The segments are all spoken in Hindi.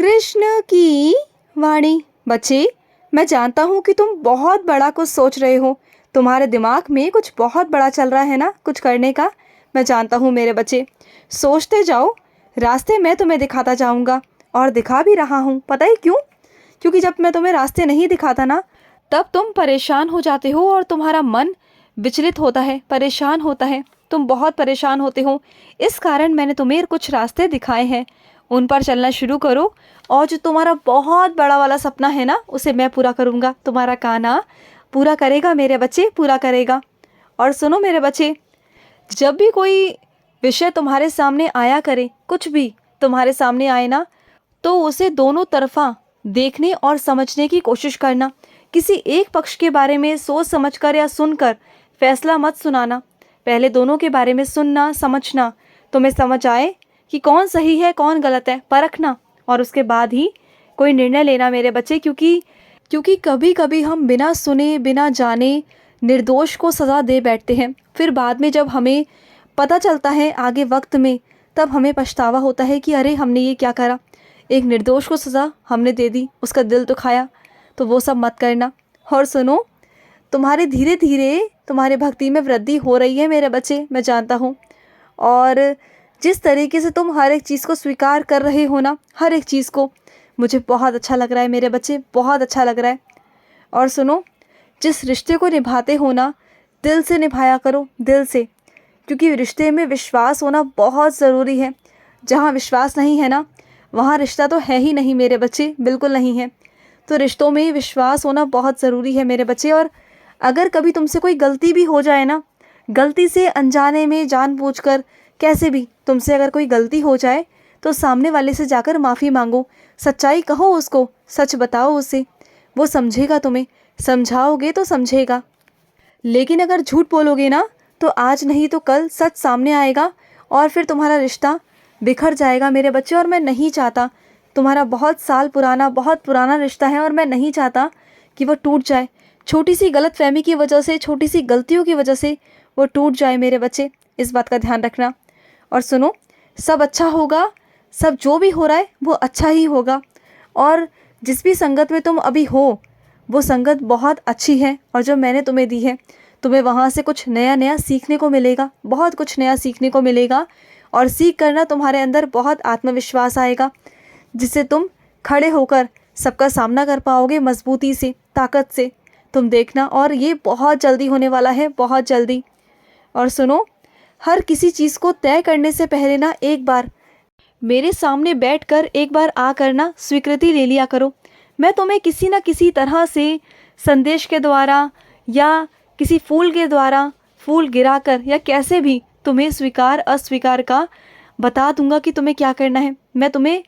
कृष्ण की वाणी। बच्चे, मैं जानता हूँ कि तुम बहुत बड़ा कुछ सोच रहे हो। तुम्हारे दिमाग में कुछ बहुत बड़ा चल रहा है ना, कुछ करने का। मैं जानता हूँ मेरे बच्चे, सोचते जाओ। रास्ते मैं तुम्हें दिखाता जाऊँगा और दिखा भी रहा हूँ। पता है क्यों? क्योंकि जब मैं तुम्हें रास्ते नहीं दिखाता ना, तब तुम परेशान हो जाते हो और तुम्हारा मन विचलित होता है, परेशान होता है। तुम बहुत परेशान होते हो। इस कारण मैंने तुम्हें कुछ रास्ते दिखाए हैं, उन पर चलना शुरू करो। और जो तुम्हारा बहुत बड़ा वाला सपना है ना, उसे मैं पूरा करूँगा। तुम्हारा कान्हा पूरा करेगा मेरे बच्चे, पूरा करेगा। और सुनो मेरे बच्चे, जब भी कोई विषय तुम्हारे सामने आया करे, कुछ भी तुम्हारे सामने आए ना, तो उसे दोनों तरफा देखने और समझने की कोशिश करना। किसी एक पक्ष के बारे में सोच समझकर या सुनकर फैसला मत सुनाना। पहले दोनों के बारे में सुनना, समझना, तुम्हें समझ आए कि कौन सही है कौन गलत है, परखना, और उसके बाद ही कोई निर्णय लेना मेरे बच्चे। क्योंकि कभी कभी हम बिना सुने बिना जाने निर्दोष को सज़ा दे बैठते हैं। फिर बाद में जब हमें पता चलता है आगे वक्त में, तब हमें पछतावा होता है कि अरे हमने ये क्या करा, एक निर्दोष को सज़ा हमने दे दी, उसका दिल दुखाया। तो वो सब मत करना। और सुनो, तुम्हारे धीरे धीरे तुम्हारे भक्ति में वृद्धि हो रही है मेरे बच्चे, मैं जानता हूँ। और जिस तरीके से तुम हर एक चीज़ को स्वीकार कर रहे हो ना, हर एक चीज़ को, मुझे बहुत अच्छा लग रहा है मेरे बच्चे, बहुत अच्छा लग रहा है। और सुनो, जिस रिश्ते को निभाते हो ना, दिल से निभाया करो, दिल से। क्योंकि रिश्ते में विश्वास होना बहुत ज़रूरी है। जहाँ विश्वास नहीं है ना, वहाँ रिश्ता तो है ही नहीं मेरे बच्चे, बिल्कुल नहीं है। तो रिश्तों में विश्वास होना बहुत ज़रूरी है मेरे बच्चे। और अगर कभी तुमसे कोई गलती भी हो जाए ना, गलती से, अनजाने में, जानबूझकर, कैसे भी तुमसे अगर कोई गलती हो जाए, तो सामने वाले से जाकर माफ़ी मांगो, सच्चाई कहो उसको, सच बताओ उसे। वो समझेगा, तुम्हें समझाओगे तो समझेगा। लेकिन अगर झूठ बोलोगे ना, तो आज नहीं तो कल सच सामने आएगा और फिर तुम्हारा रिश्ता बिखर जाएगा मेरे बच्चे। और मैं नहीं चाहता, तुम्हारा बहुत साल पुराना, बहुत पुराना रिश्ता है, और मैं नहीं चाहता कि वो टूट जाए। छोटी सी गलतफहमी की वजह से, छोटी सी गलतियों की वजह से वो टूट जाए मेरे बच्चे, इस बात का ध्यान रखना। और सुनो, सब अच्छा होगा, सब जो भी हो रहा है वो अच्छा ही होगा। और जिस भी संगत में तुम अभी हो, वो संगत बहुत अच्छी है, और जो मैंने तुम्हें दी है, तुम्हें वहाँ से कुछ नया नया सीखने को मिलेगा, बहुत कुछ नया सीखने को मिलेगा। और सीख कर ना तुम्हारे अंदर बहुत आत्मविश्वास आएगा, जिससे तुम खड़े होकर सबका सामना कर पाओगे मजबूती से, ताकत से। तुम देखना, और ये बहुत जल्दी होने वाला है, बहुत जल्दी। और सुनो, हर किसी चीज़ को तय करने से पहले ना, एक बार मेरे सामने बैठकर एक बार आकर ना स्वीकृति ले लिया करो। मैं तुम्हें किसी न किसी तरह से संदेश के द्वारा या किसी फूल के द्वारा, फूल गिराकर, या कैसे भी तुम्हें स्वीकार अस्वीकार का बता दूंगा कि तुम्हें क्या करना है। मैं तुम्हें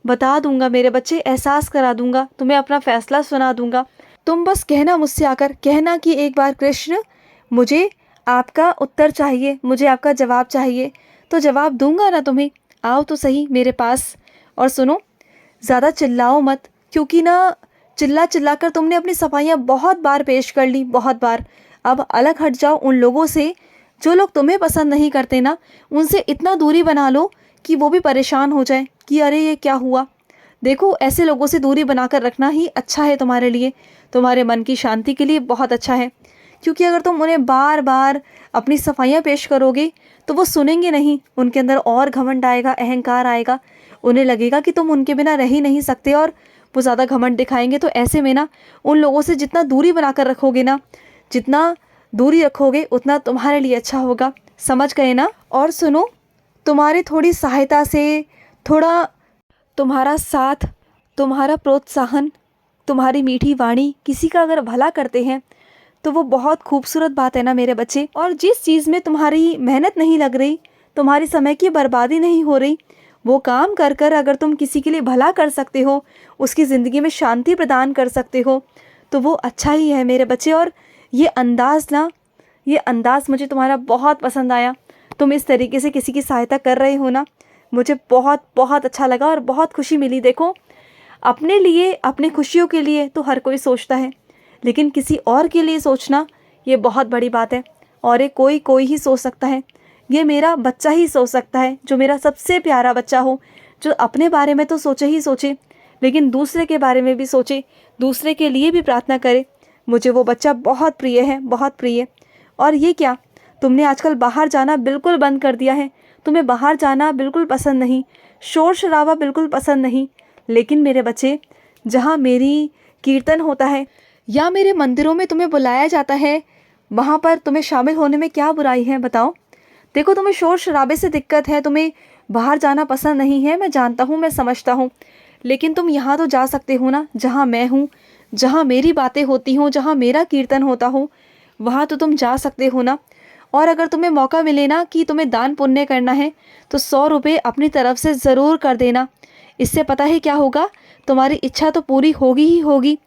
बता दूंगा मेरे बच्चे, एहसास करा दूंगा, तुम्हें अपना फैसला सुना दूंगा। तुम बस कहना मुझसे आकर, कहना कि एक बार कृष्ण, मुझे आपका उत्तर चाहिए, मुझे आपका जवाब चाहिए। तो जवाब दूंगा ना तुम्हें, आओ तो सही मेरे पास। और सुनो, ज़्यादा चिल्लाओ मत, क्योंकि ना चिल्ला चिल्ला कर तुमने अपनी सफाइयाँ बहुत बार पेश कर ली, बहुत बार। अब अलग हट जाओ उन लोगों से, जो लोग तुम्हें पसंद नहीं करते ना, उनसे इतना दूरी बना लो कि वो भी परेशान हो जाए कि अरे ये क्या हुआ। देखो, ऐसे लोगों से दूरी बनाकर रखना ही अच्छा है तुम्हारे लिए, तुम्हारे मन की शांति के लिए बहुत अच्छा है। क्योंकि अगर तुम उन्हें बार बार अपनी सफाइयाँ पेश करोगे, तो वो सुनेंगे नहीं, उनके अंदर और घमंड आएगा, अहंकार आएगा। उन्हें लगेगा कि तुम उनके बिना रह ही नहीं सकते, और वो ज़्यादा घमंड दिखाएंगे। तो ऐसे में ना, उन लोगों से जितना दूरी बनाकर रखोगे ना, जितना दूरी रखोगे, उतना तुम्हारे लिए अच्छा होगा। समझ गए ना? और सुनो, तुम्हारी थोड़ी सहायता से, थोड़ा तुम्हारा साथ, तुम्हारा प्रोत्साहन, तुम्हारी मीठी वाणी किसी का अगर भला करते हैं, तो वो बहुत खूबसूरत बात है ना मेरे बच्चे। और जिस चीज़ में तुम्हारी मेहनत नहीं लग रही, तुम्हारी समय की बर्बादी नहीं हो रही, वो काम कर कर अगर तुम किसी के लिए भला कर सकते हो, उसकी ज़िंदगी में शांति प्रदान कर सकते हो, तो वो अच्छा ही है मेरे बच्चे। और ये अंदाज़ ना, ये अंदाज़ मुझे तुम्हारा बहुत पसंद आया। तुम इस तरीके से किसी की सहायता कर रहे हो ना, मुझे बहुत बहुत अच्छा लगा और बहुत खुशी मिली। देखो, अपने लिए, अपने खुशियों के लिए तो हर कोई सोचता है, लेकिन किसी और के लिए सोचना, ये बहुत बड़ी बात है। और ये कोई ही सोच सकता है। ये मेरा बच्चा ही सोच सकता है, जो मेरा सबसे प्यारा बच्चा हो, जो अपने बारे में तो सोचे ही सोचे, लेकिन दूसरे के बारे में भी सोचे, दूसरे के लिए भी प्रार्थना करे। मुझे वो बच्चा बहुत प्रिय है, बहुत प्रिय। और ये क्या, तुमने आजकल बाहर जाना बिल्कुल बंद कर दिया है। तुम्हें बाहर जाना बिल्कुल पसंद नहीं, शोर शराबा बिल्कुल पसंद नहीं। लेकिन मेरे बच्चे, जहाँ मेरी कीर्तन होता है या मेरे मंदिरों में तुम्हें बुलाया जाता है, वहाँ पर तुम्हें शामिल होने में क्या बुराई है, बताओ। देखो, तुम्हें शोर शराबे से दिक्कत है, तुम्हें बाहर जाना पसंद नहीं है, मैं जानता हूँ, मैं समझता हूँ। लेकिन तुम यहाँ तो जा सकते हो ना, जहाँ मैं हूँ, जहाँ मेरी बातें होती हों, जहाँ मेरा कीर्तन होता हो, वहाँ तो तुम जा सकते हो ना। और अगर तुम्हें मौका मिले ना कि तुम्हें दान पुण्य करना है, तो 100 रुपये अपनी तरफ से ज़रूर कर देना। इससे पता है क्या होगा, तुम्हारी इच्छा तो पूरी होगी ही होगी,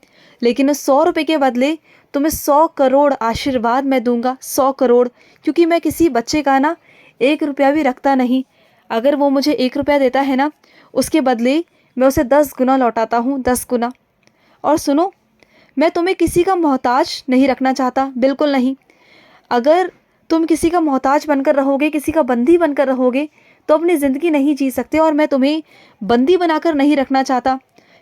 लेकिन उस 100 रुपये के बदले तुम्हें 100 करोड़ आशीर्वाद मैं दूंगा, 100 करोड़। क्योंकि मैं किसी बच्चे का ना 1 रुपया भी रखता नहीं। अगर वो मुझे 1 रुपया देता है ना, उसके बदले मैं उसे 10 गुना लौटाता हूँ, 10 गुना। और सुनो, मैं तुम्हें किसी का मोहताज नहीं रखना चाहता, बिल्कुल नहीं। अगर तुम किसी का मोहताज बनकर रहोगे, किसी का बंदी बनकर रहोगे, तो अपनी ज़िंदगी नहीं जी सकते। और मैं तुम्हें बंदी बनाकर नहीं रखना चाहता,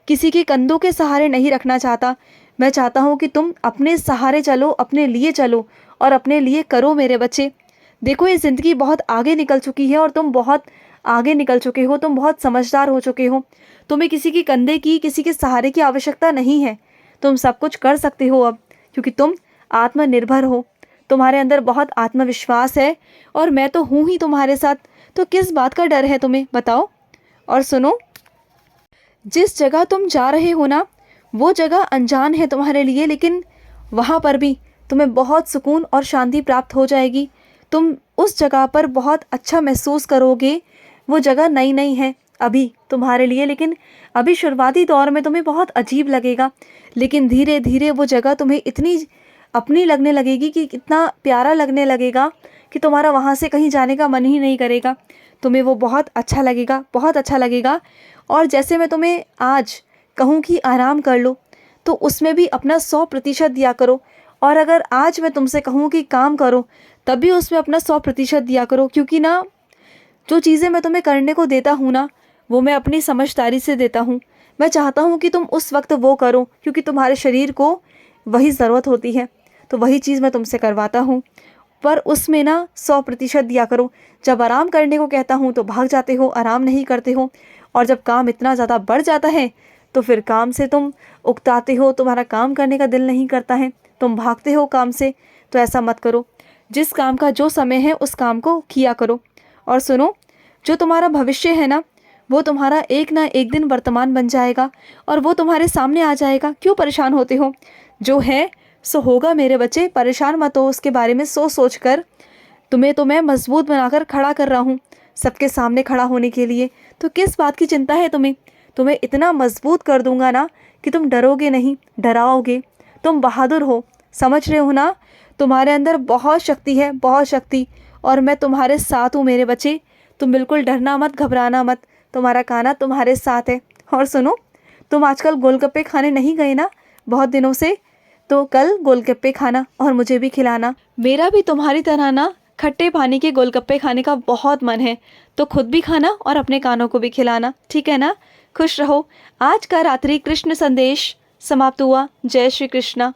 किसी के कंधों के सहारे नहीं रखना चाहता। मैं चाहता हूँ कि तुम अपने सहारे चलो, अपने लिए चलो और अपने लिए करो मेरे बच्चे। देखो, ये ज़िंदगी बहुत आगे निकल चुकी है और तुम बहुत आगे निकल चुके हो, तुम बहुत समझदार हो चुके हो। तुम्हें किसी के कंधे की, किसी के सहारे की आवश्यकता नहीं है। तुम सब कुछ कर सकते हो अब, क्योंकि तुम आत्मनिर्भर हो, तुम्हारे अंदर बहुत आत्मविश्वास है और मैं तो हूँ ही तुम्हारे साथ। तो किस बात का डर है तुम्हें, बताओ। और सुनो, जिस जगह तुम जा रहे हो ना, वो जगह अनजान है तुम्हारे लिए, लेकिन वहाँ पर भी तुम्हें बहुत सुकून और शांति प्राप्त हो जाएगी। तुम उस जगह पर बहुत अच्छा महसूस करोगे। वो जगह नई नई है अभी तुम्हारे लिए, लेकिन अभी शुरुआती दौर में तुम्हें बहुत अजीब लगेगा, लेकिन धीरे धीरे वो जगह तुम्हें इतनी अपनी लगने लगेगी कि इतना प्यारा लगने लगेगा कि तुम्हारा वहाँ से कहीं जाने का मन ही नहीं करेगा। तुम्हें वो बहुत अच्छा लगेगा, बहुत अच्छा लगेगा। और जैसे मैं तुम्हें आज कहूँ कि आराम कर लो, तो उसमें भी अपना 100% दिया करो। और अगर आज मैं तुमसे कहूँ कि काम करो, तब भी उसमें अपना 100% दिया करो। क्योंकि ना, जो चीज़ें मैं तुम्हें करने को देता हूँ ना, वो मैं अपनी समझदारी से देता हूँ। मैं चाहता हूँ कि तुम उस वक्त वो करो, क्योंकि तुम्हारे शरीर को वही ज़रूरत होती है। तो वही चीज़ मैं तुमसे करवाता हूँ, पर उसमें ना 100% दिया करो। जब आराम करने को कहता हूँ तो भाग जाते हो, आराम नहीं करते हो। और जब काम इतना ज़्यादा बढ़ जाता है, तो फिर काम से तुम उकताते हो, तुम्हारा काम करने का दिल नहीं करता है, तुम भागते हो काम से। तो ऐसा मत करो, जिस काम का जो समय है उस काम को किया करो। और सुनो, जो तुम्हारा भविष्य है ना, वो तुम्हारा एक ना एक दिन वर्तमान बन जाएगा और वो तुम्हारे सामने आ जाएगा। क्यों परेशान होते हो, जो है सो होगा मेरे बच्चे, परेशान मत हो उसके बारे में सोच कर। तुम्हें तो मैं मजबूत बनाकर खड़ा कर रहा हूँ, सबके सामने खड़ा होने के लिए। तो किस बात की चिंता है तुम्हें, तुम्हें इतना मजबूत कर दूंगा ना कि तुम डरोगे नहीं, डराओगे। तुम बहादुर हो, समझ रहे हो ना, तुम्हारे अंदर बहुत शक्ति है, बहुत शक्ति। और मैं तुम्हारे साथ हूँ मेरे बच्चे, तुम बिल्कुल डरना मत, घबराना मत, तुम्हारा कान्हा तुम्हारे साथ है। और सुनो, तुम आजकल गोलगप्पे खाने नहीं गए ना बहुत दिनों से, तो कल गोलगप्पे खाना और मुझे भी खिलाना। मेरा भी तुम्हारी तरह ना खट्टे पानी के गोलगप्पे खाने का बहुत मन है, तो खुद भी खाना और अपने कानों को भी खिलाना, ठीक है ना। खुश रहो। आज का रात्रि कृष्ण संदेश समाप्त हुआ। जय श्री कृष्णा।